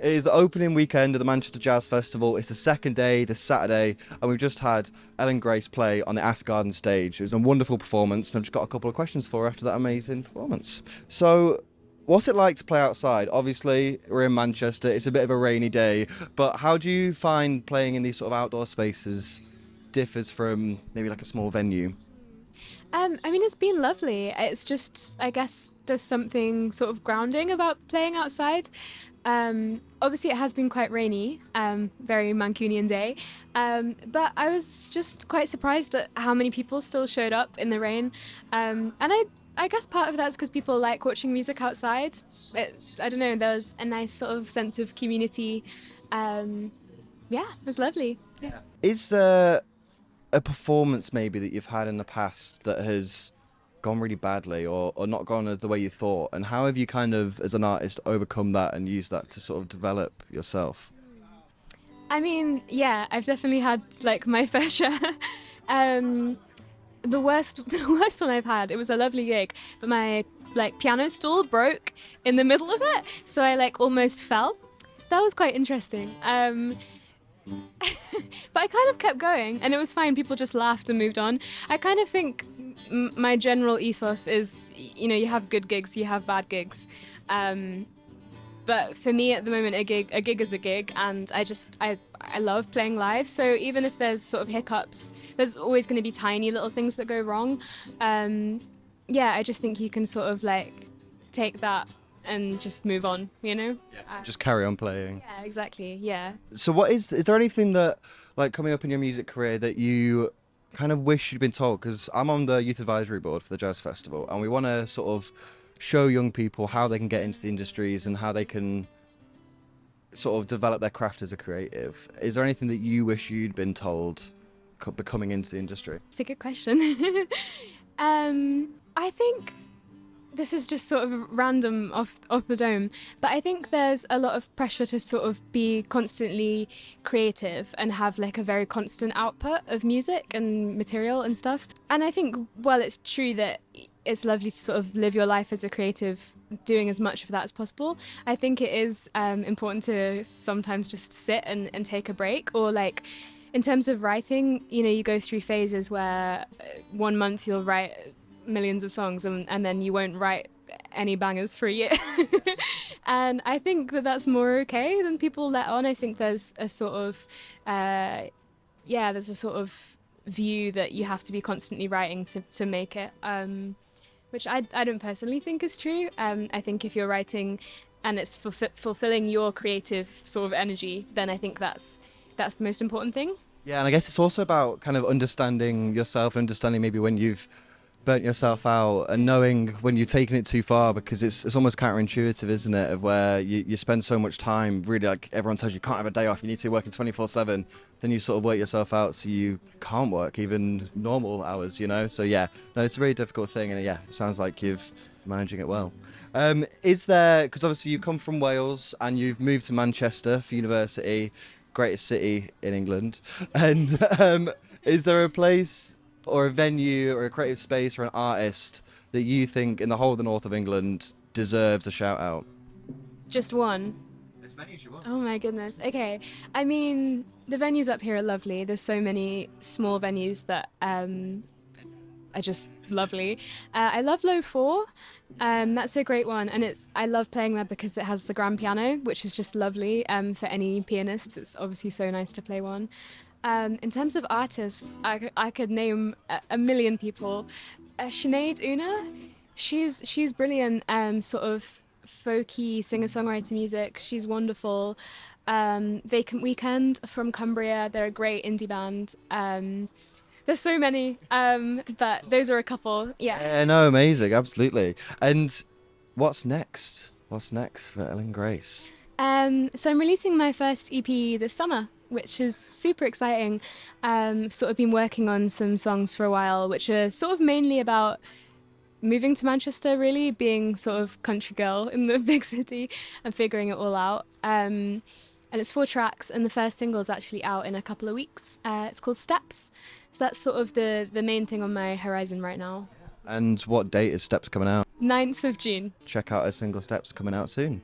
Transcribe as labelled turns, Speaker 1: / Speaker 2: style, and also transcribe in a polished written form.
Speaker 1: It is the opening weekend of the Manchester Jazz Festival. It's the second day, this Saturday, and we've just had Elin Grace play on the Ask Garden stage. It was a wonderful performance, and I've just got a couple of questions for her after that amazing performance. So, what's it like to play outside? Obviously, we're in Manchester, it's a bit of a rainy day, but how do you find playing in these sort of outdoor spaces differs from maybe like a small venue?
Speaker 2: I mean, it's been lovely. It's just, I guess there's something sort of grounding about playing outside. Obviously, it has been quite rainy, very Mancunian day. But I was just quite surprised at how many people still showed up in the rain. And I guess part of that's because people like watching music outside. I don't know, there was a nice sort of sense of community. Yeah, it was lovely. Yeah.
Speaker 1: Is there a performance maybe that you've had in the past that has gone really badly or not gone as the way you thought, and how have you kind of as an artist overcome that and used that to sort of develop yourself?
Speaker 2: I mean, yeah, I've definitely had like my fair share. The worst the worst one I've had, it was a lovely gig, but my like piano stool broke in the middle of it, so I like almost fell. That was quite interesting. But I kind of kept going and it was fine. People just laughed and moved on. I kind of think my general ethos is, you know, you have good gigs, you have bad gigs. But for me at the moment, a gig is a gig, and I love playing live. So even if there's sort of hiccups, there's always going to be tiny little things that go wrong. Yeah, I just think you can sort of like take that and just move on, you know?
Speaker 1: Just carry on playing.
Speaker 2: Yeah, exactly. Yeah.
Speaker 1: So what is there anything that, like, coming up in your music career that you kind of wish you'd been told? Because I'm on the youth advisory board for the Jazz Festival, and we want to sort of show young people how they can get into the industries and how they can sort of develop their craft as a creative. Is there anything that you wish you'd been told coming into the industry?
Speaker 2: It's a good question. I think this is just sort of random off the dome, but I think there's a lot of pressure to sort of be constantly creative and have like a very constant output of music and material and stuff. And I think, well, it's true that it's lovely to sort of live your life as a creative, doing as much of that as possible. I think it is important to sometimes just sit and take a break, or like in terms of writing, you know, you go through phases where 1 month you'll write millions of songs and then you won't write any bangers for a year. And I think that that's more okay than people let on. I think there's a sort of there's a sort of view that you have to be constantly writing to make it, which I don't personally think is true. I think if you're writing and it's fulfilling your creative sort of energy, then I think that's the most important thing.
Speaker 1: Yeah, and I guess it's also about kind of understanding yourself and understanding maybe when you've burnt yourself out and knowing when you've taken it too far, because it's almost counterintuitive, isn't it, of where you spend so much time, really, like everyone tells you can't have a day off, you need to be working 24/7, then you sort of work yourself out so you can't work even normal hours, you know. So yeah, no, it's a very difficult thing, and yeah, it sounds like you've managing it well. Is there, because obviously you come from Wales and you've moved to Manchester for university, greatest city in England, and is there a place or a venue or a creative space or an artist that you think in the whole of the north of England deserves a shout out?
Speaker 2: Just one.
Speaker 1: As many as you want.
Speaker 2: Oh my goodness. Okay. I mean, the venues up here are lovely. There's so many small venues that are just lovely. I love Low 4. That's a great one, and I love playing there because it has the grand piano, which is just lovely. For any pianists, it's obviously so nice to play one. In terms of artists, I could name a million people. Sinead Una, she's brilliant. Sort of folky singer-songwriter music. She's wonderful. Vacant Weekend from Cumbria, they're a great indie band. There's so many, but those are a couple. Yeah.
Speaker 1: No, amazing, absolutely. And what's next? What's next for Elin Grace?
Speaker 2: So I'm releasing my first EP this summer, which is super exciting. Sort of been working on some songs for a while, which are sort of mainly about moving to Manchester, really, being sort of country girl in the big city and figuring it all out. And it's 4 tracks, and the first single is actually out in a couple of weeks. It's called Steps. So that's sort of the main thing on my horizon right now.
Speaker 1: And what date is Steps coming out?
Speaker 2: 9th of June.
Speaker 1: Check out her single Steps coming out soon.